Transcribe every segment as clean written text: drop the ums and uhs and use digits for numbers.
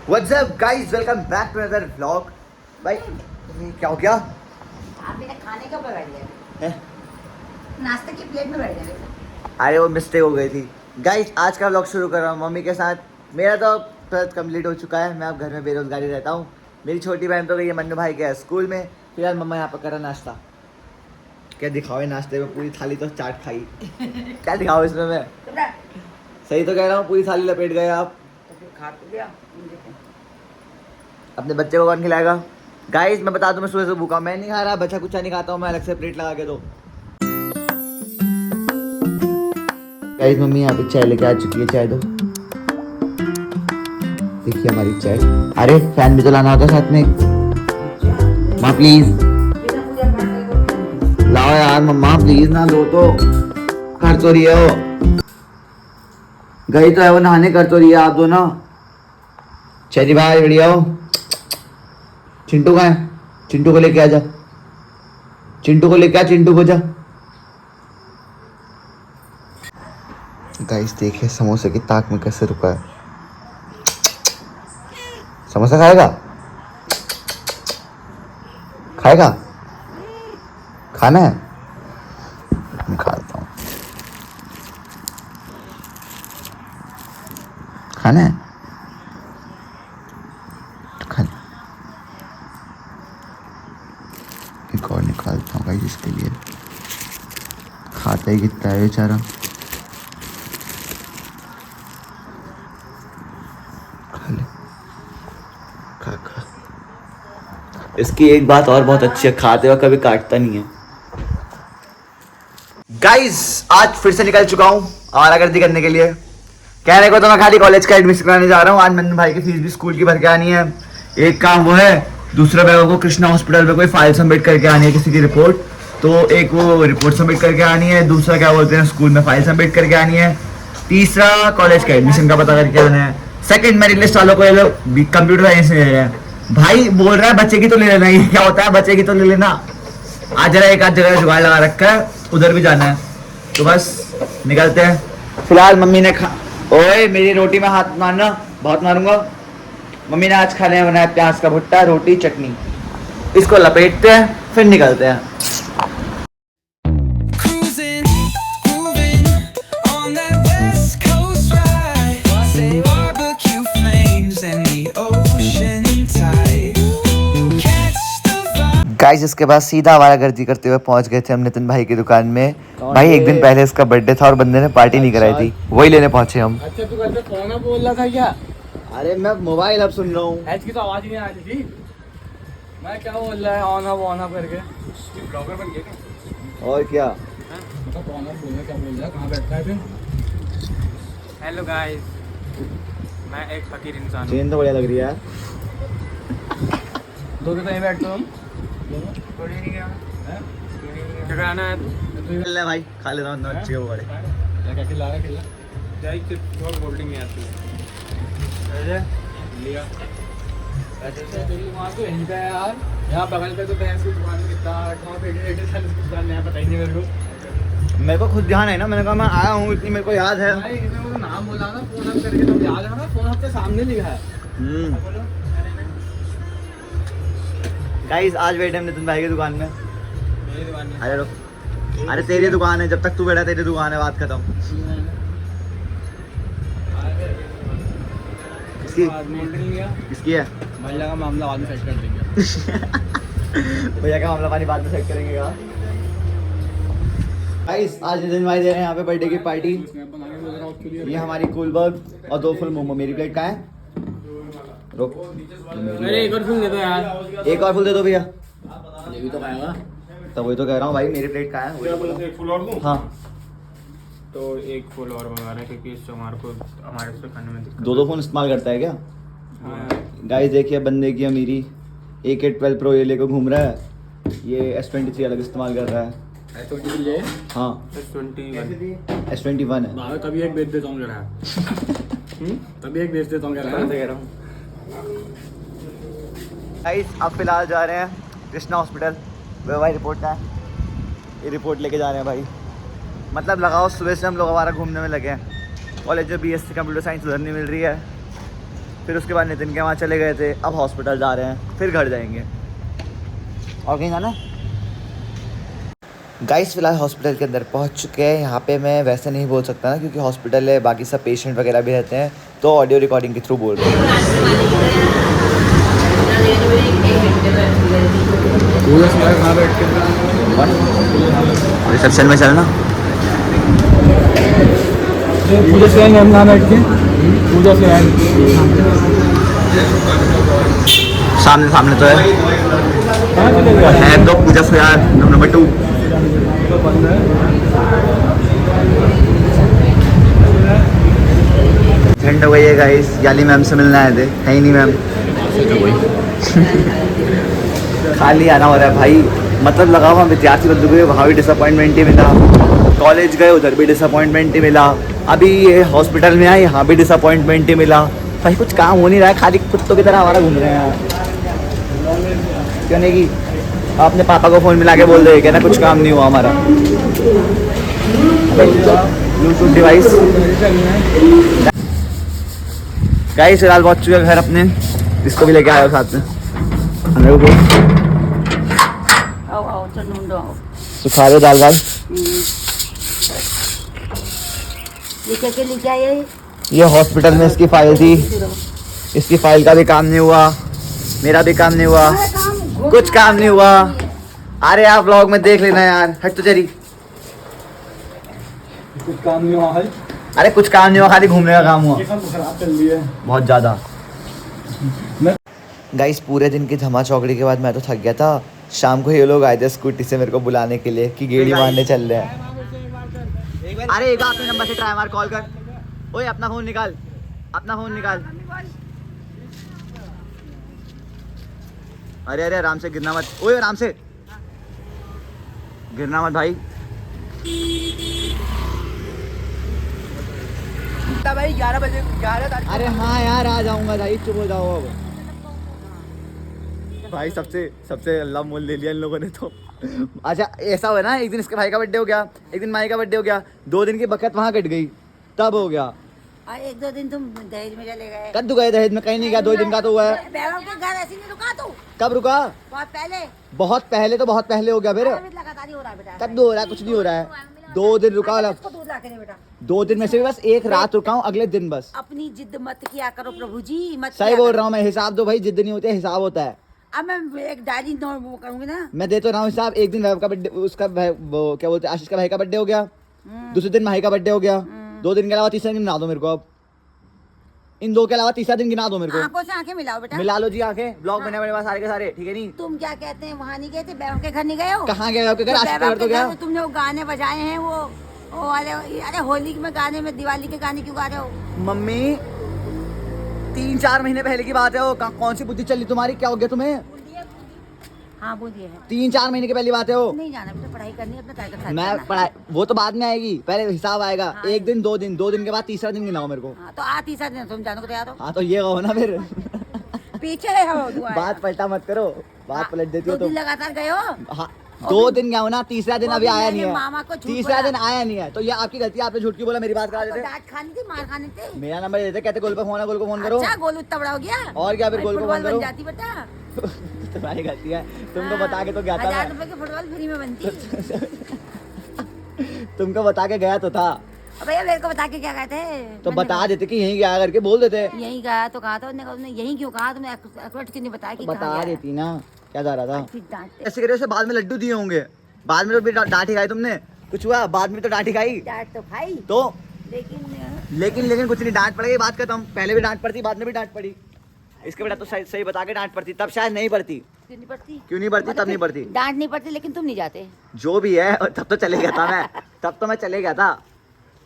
What's up guys, welcome back to another vlog. भाई ये क्या हो गया? आप मेरे खाने का बैठ गए, नाश्ते की प्लेट में बैठ गए। अरे वो मिस्टेक हो गई थी। गाइस आज का व्लॉग शुरू कर रहा हूँ मम्मी के साथ। मेरा तो 12th कंप्लीट हो चुका है। मैं अब घर में बेरोजगारी रहता हूँ। मेरी छोटी बहन तो गई है मन्नू भाई के स्कूल में। फिलहाल मम्मा यहाँ पर कर रहा नाश्ता। क्या दिखाओ ये नाश्ते में? पूरी थाली तो चाट खाई। क्या दिखाओ इसमें मैं? सही तो कह रहा हूँ, पूरी थाली लपेट गए आप। तो फिर खा तो लिया। अपने बच्चे को कौन खिलाएगा? गाइस मैं बता दूं, मैं सुबह से भूखा, मैं नहीं खा रहा, बच्चा कुछ नहीं खाता हूँ मैं, अलग से प्लेट लगा के दो। गाइस मम्मी यहाँ पे चाय लेके आ चुकी है, चाय दो। देखिए हमारी चाय। अरे फैन भी तो लाना होता साथ में। माँ प्लीज लाओ यार, मम्मा प्लीज ना लो तो। कर तो रही है वो, गई तो है वो नहाने, कर तो रही है, आप दो ना। चली भाई बढ़िया हो। चिंटू कहाँ है? चिंटू को लेके आ जा, चिंटू को लेके आ, चिंटू को जा। गाइस देखिए समोसे की ताक में कैसे रुका है। समोसा खाएगा? खाएगा? खाना है? निकालता हूँ। खाना है? खाना। एक और निकालता हूँ गाइस इसके लिए। खाता ही कितना है बेचारा। खा ले, खा खा। इसकी एक बात और बहुत अच्छी है, खाते वक्त कभी काटता नहीं है। गाइस आज फिर से निकल चुका हूँ आवारागर्दी करने के लिए। कहने को तो मैं खाली कॉलेज का एडमिशन कराने जा रहा हूँ। आज मन्नू भाई की फीस भी स्कूल की भर के आनी है। एक काम वो है, दूसरा बैग को कृष्णा हॉस्पिटल में कोई फाइल सबमिट करके आनी है, किसी की रिपोर्ट। तो एक वो रिपोर्ट सबमिट करके आनी है, दूसरा क्या बोलते हैं स्कूल में फाइल सबमिट करके आनी है, तीसरा कॉलेज का एडमिशन का पता करके आना है, सेकंड मेरिट लिस्ट वालों को ये लोग कंप्यूटर साइंस में ले रहे हैं। भाई बोल रहा है बच्चे की तो ले लेना। ये क्या होता है बच्चे की तो ले लेना? आज जरा एक आध जगह जुगाड़ लगा रखा है, उधर भी जाना है, तो बस निकलते हैं। फिलहाल मम्मी ने ओए मेरी रोटी में हाथ मारना, बहुत मारूंगा। मम्मी ने आज खाने में बनाया प्याज का भुट्टा, रोटी, चटनी। इसको लपेटते हैं फिर निकलते हैं। गाइस इसके बाद सीधा आवारागर्दी करते हुए पहुंच गए थे हम नितिन भाई की दुकान में। भाई एक दिन पहले इसका बर्थडे था और बंदे ने पार्टी नहीं कराई थी, वही लेने पहुंचे हम। अच्छा तू घर पे फोन में बोल रहा था क्या? अरे मैं मोबाइल अब सुन रहा हूँ। एच की तो आवाज ही नहीं आ रही थी। मैं क्या बोल रहा है ऑन ऑफ करके ब्लॉगर बन गया क्या? और क्या मतलब ऑन ऑफ बोलना क्या बोल रहा है? कहाँ बैठता है फिर? हेलो गाइस, मैं एक फकीर इंसान हूँ। चेन तो बढ़िया लग रही है यार। दो तो कहीं बैठते हो हम? थोड़ी नहीं क्या कराना है? ले भाई खा लेता हूँ, अच्छे हो बड़े। क्या खिला रहा खिला चाय सिर्फ और बोल्डिंग नहीं आती है। लिया ऐसे तेरी वहाँ तो यहीं का यार, यहाँ बगल पे तो भैंस की दुकान में कितना 8 दुकान नया पता ही नहीं मेरे को। मेरे को खुद ध्यान है ना, मैंने कहा मैं आया हूँ, इतनी मेरे को याद है। भाई किसी को तो नाम बोला ना फोन अप करके, तुम याद है ना? फोन अप के सामने लिखा है। गाइस आज बैठे हम नितिन भाई की दुकान में। मेरी दुकान में। अरे रुक, अरे तेरी दुकान है, जब तक तू बैठा तेरी दुकान है, बात खत्म। किसकी किसकी है? भैया का मामला बाद में सेट कर देंगे। भैया का मामला पानी बाद में सेट करेंगे का। गाइस आज नितिन भाई दे रहे हैं यहाँ पे बर्थडे की पार्टी। ये हमारी कूलबर्ग और 2 फुल मोमो। मेरी प्लेट कहाँ है? रुक, अरे एक और फुल दे दो यार। एक और फुल दे दो भैया। ये भी तो खाएगा। तो वही तो कह रहा हूँ भाई, मेरी प्लेट कहाँ है? एक फुल और दूं? हाँ तो एक फुल और मंगा रहे हैं क्योंकि इससे हमारे से खाने में दिक्कत। 2 फोन इस्तेमाल करता है क्या? हाँ। गाइस देखिए बंदे की अमीरी। A12 Pro ये लेकर घूम रहा है, ये S23 अलग इस्तेमाल कर रहा है। S21 हाँ S21 S21 है। कभी एक बेच देता हूँ कह रहा है। कभी एक बेच देता हूँ कह रहा है। गाइस अब फिलहाल जा रहे हैं कृष्णा हॉस्पिटल। वे भाई रिपोर्ट का है, ये रिपोर्ट लेके जा रहे हैं भाई। मतलब लगाओ सुबह से हम लोग हमारा घूमने में लगे हैं। कॉलेज में BSc कंप्यूटर साइंस उधर नहीं मिल रही है, फिर उसके बाद नितिन के वहाँ चले गए थे, अब हॉस्पिटल जा रहे हैं, फिर घर जाएंगे। और कहीं जाना है? गाइस फिलहाल हॉस्पिटल के अंदर पहुंच चुके हैं। यहाँ पे मैं वैसे नहीं बोल सकता ना, क्योंकि हॉस्पिटल है, बाकी सब पेशेंट वगैरह भी रहते हैं, तो ऑडियो रिकॉर्डिंग के थ्रू बोल रहे हैं। रिसेप्शन में चलना, पूजा से आएंगे हम यहाँ बैठ के, पूजा से आएंगे सामने सामने तो है तो पूजा से यार नंबर 2 घंटे हो गई है गाइस। याली मैम से मिलने आए थे, है ही नहीं मैम। खाली आना हो रहा है भाई, मतलब लगा हुआ विद्यार्थी बंधु को वहाँ भी डिसअपॉइंटमेंट ही मिला, कॉलेज गए उधर भी डिसअपॉइंटमेंट ही मिला, अभी ये हॉस्पिटल में आए यहाँ भी डिसअपॉइंटमेंट ही मिला। भाई कुछ काम हो नहीं रहा है, खाली कुत्तों की तरह हमारा घूम रहे हैं। क्यों नहीं कि आपने पापा को फ़ोन मिला के बोल दे, कहना कुछ काम नहीं हुआ हमारा। ब्लूटूथ डिवाइस गाइस फिलहाल पहुंच चुके घर अपने, इसको भी लेके आया साथ में। आओ चल ढूंढो। सुखा दो दाल दाल। ये लेके आए? ये हॉस्पिटल में इसकी फाइल थी, इसकी फाइल का भी काम नहीं हुआ, मेरा भी काम नहीं हुआ, कुछ काम नहीं हुआ। अरे आप व्लॉग में देख लेना यार, हट तो चली। कुछ काम नहीं हुआ है, अरे कुछ काम नहीं हुआ, खाली घूमने का काम हुआ, खराब चल रही है बहुत ज़्यादा। गाइस पूरे दिन की धमा चौकड़ी के बाद मैं तो थक गया था। शाम को ये लोग आए थे स्कूटी से मेरे को बुलाने के लिए कि गेड़ी मारने चल रहे हैं। अरे एक अपने नंबर से ट्राई मार, कॉल कर। ओए अपना फ़ोन निकाल, अपना फ़ोन निकाल। अरे अरे आराम से, गिरना मत। ओए आराम से, गिरना मत भाई। भाई 11 बजे 11 तारीख। अरे हाँ यार आ जाऊंगा भाई, चुप हो जाओ अब। भाई सबसे अल्लाह मोल ले लिया इन लोगों ने तो। अच्छा ऐसा हुआ ना, एक दिन इसके भाई का बर्थडे हो गया, एक दिन माई का बर्थडे हो गया, 2 दिन की बकत वहाँ कट गई, तब हो गया। 1-2 दिन तुम दहेज में चले गए। कद्दू गए दहेज में, कहीं नहीं गया, 2 दिन का तो हुआ है। बेगम के घर ऐसे नहीं रुका तू? कब रुका? बहुत पहले। बहुत पहले तो बहुत पहले हो गया फिर। लगातार ही हो रहा है बेटा। कद्दू हो रहा है, कुछ नहीं हो रहा है। 2 दिन रुका, इसको दूध ला के दे बेटा। 2 दिन में से भी बस एक रात रुका हूँ, अगले दिन बस। अपनी जिद मत किया करो प्रभु जी, मत सही किया बोल करो। रहा हूँ मैं, हिसाब दो भाई, जिद नहीं होती है, हिसाब होता है। अब मैं एक डायरी नोट करूंगी ना। मैं दे तो रहा हूँ हिसाब। एक दिन वैभव का बर्थडे, उसका वो क्या बोलते हैं, आशीष का भाई का बर्थडे हो गया, दूसरे दिन माही का बर्थडे हो गया, 2 दिन के अलावा तीसरा दिन गिना दो मेरे को। अब इन 2 के अलावा तीसरा दिन गिना दो मेरे को। आंखों से आंखें मिलाओ बेटा। मिला लो जी आंखें, ब्लॉग बने मेरे पास सारे के सारे, ठीक है नहीं? तुम क्या कहते हैं, वहाँ नहीं गए थे, बेगम के घर नहीं गए हो? कहाँ गए आपके घर? तो आशीष का घर तो गया। तुमने वो गाने बजाए हैं, वो वाले, अरे होली में गाने में, दिवाली के गाने क्यों गा रहे हो? मम्मी 3-4 महीने पहले की बात है वो, कौन सी बुद्धि चली तुम्हारी, क्या हो गया तुम्हें? हाँ बोलिए है। 3-4 महीने की पहली बात है वो। नहीं जाना बेटा, पढ़ाई करनी है, अपना टारगेट साथ मैं करना है। पढ़ाई वो तो बाद में आएगी, पहले हिसाब आएगा। हाँ। 1 दिन 2 दिन, 2 दिन के बाद तीसरा दिन गिनाओ मेरे को। हाँ, तो आ तीसरा दिन तुम जानो को तैयार हो? हाँ तो ये कहो ना फिर। पीछे है हो दुआ है। बात पलटा मत करो, बात पलट देती हो 2 दिन तुम। लगातार गए हो? हाँ 2 दिन गया हूँ ना, तीसरा दिन वो अभी भी आया मैंने नहीं मामा को है, झूठ तीसरा बोला। दिन आया नहीं है, तो ये आपकी गलती है, आपने झूठ क्यों बोला, मेरी बात करा तो देते। डांट खानी थी, मार खानी थी। मेरा नंबर देते, कहते गोल पे फोन है, गोल को फोन करो। अच्छा गोलू इतना बड़ा हो गया? और क्या, फिर गोल को फुटबॉल फोन करो। बन जाती बेटा। तुम्हारी गलती है, तुमको हाँ, बता के तो गया था 1000 मैं। रुपए की फुटबॉल फ्री में बनती। तुमको बता के गया तो था, अब भैया मेरे को बता के क्या कहते हैं? तो बता देते कि यहीं गया करके बोल देते। यही कहा तो कहा था उसने, उसने यही क्यों कहा? तुमने एक्सपर्ट क्यों नहीं बताया कि कहाँ बता गया है? देती ना, क्या जा रहा था। फिर डांटते। ऐसे करे से बाद में लड्डू दिए होंगे, बाद में तो भी डांट ही खाई तुमने, कुछ हुआ बाद में तो डांट ही खाई। डांट तो खाई, तो लेकिन कुछ नहीं, डांट पड़ गई, बात खत्म। पहले भी डांट पड़ती, बाद में भी डांट पड़ी। इसके बेटा तो सही बता के डांट पड़ती, तब शायद नहीं पड़ती। क्यों नहीं पड़ती? क्यों नहीं पड़ती? तब नहीं पड़ती। डांट नहीं पड़ती, लेकिन तुम नहीं जाते। जो भी है, तब तो चले गया था मैं, तब तो मैं चले गया था।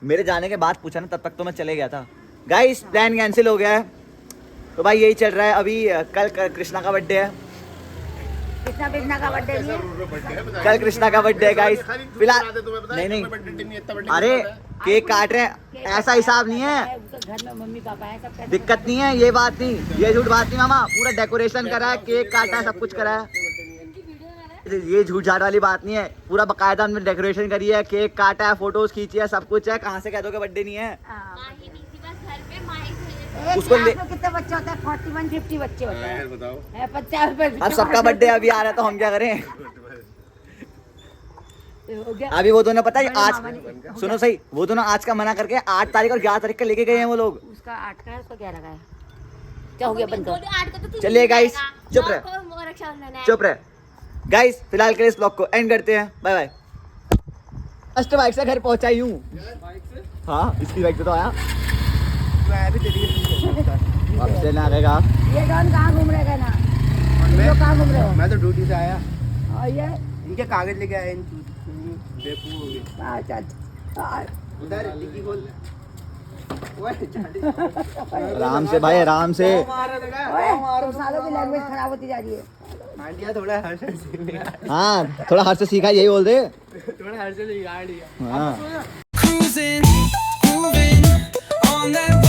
मेरे जाने के बाद पूछा ना, तब तक तो मैं चले गया था। गाइस प्लान कैंसिल हो गया है, तो भाई यही चल रहा है अभी। कल कृष्णा का बर्थडे है, कृष्णा का बर्थडे नहीं है? कल कृष्णा का बर्थडे है गाइस। फिलहाल नहीं, अरे केक काट रहे हैं, ऐसा हिसाब नहीं है। घर में मम्मी पापा है, सब दिक्कत नहीं है, ये बात नहीं, ये झूठ बात नहीं मामा। पूरा डेकोरेशन करा है, केक काटा है, सब कुछ करा है, ये झूठ झाट वाली बात नहीं है। पूरा बकायदा हमने डेकोरेशन करी है, केक काटा है, फोटोज खींची है, सब कुछ है। कहाँ से कह दो कि बर्थडे नहीं है? एक उसको ले क्लास में कितने बच्चे होते हैं? 41 50 बच्चे होते हैं। यार बताओ 50 अब सबका बर्थडे अभी आ रहा है तो हम क्या करें? हो गया। अभी वो दोनों पता है बड़े आज मामा ने- सुनो सही, वो दोनों आज का मना करके 8 तारीख और 11 तारीख का लेके गए हैं वो लोग। उसका 8 का है, उसका 11 का है। क्या हो गया बंद कर? चलिए गाइस चुप रहे, चुप रहे गाइस। फिलहाल के लिए इस ब्लॉग को एंड करते हैं, बाय बाय। फर्स्ट बाइक से घर पहुंचा ही हूँ। बाइक से हाँ इसकी बाइक से तो आया। मैं भी तेरी अब से ना आएगा। ये डॉन कहाँ घूम रहे हैं ना? ये कहाँ घूम रहे हो? मैं तो ड्यूटी से आया, और ये इनके कागज लेके आए बेवकूफ हो गए। अच्छा अच्छा। उधर डिक्की खोल। ओए आराम से भाई, आराम से। मारा लगा ओए, तुम सालों की लैंग्वेज खराब होती जा रही है। आंटिया थोड़ा हर्ष से हाँ थोड़ा हर्ष से सीखा, यही बोल दे। थोड़ा हर्ष से गाड़ी हाँ Cruising, moving on that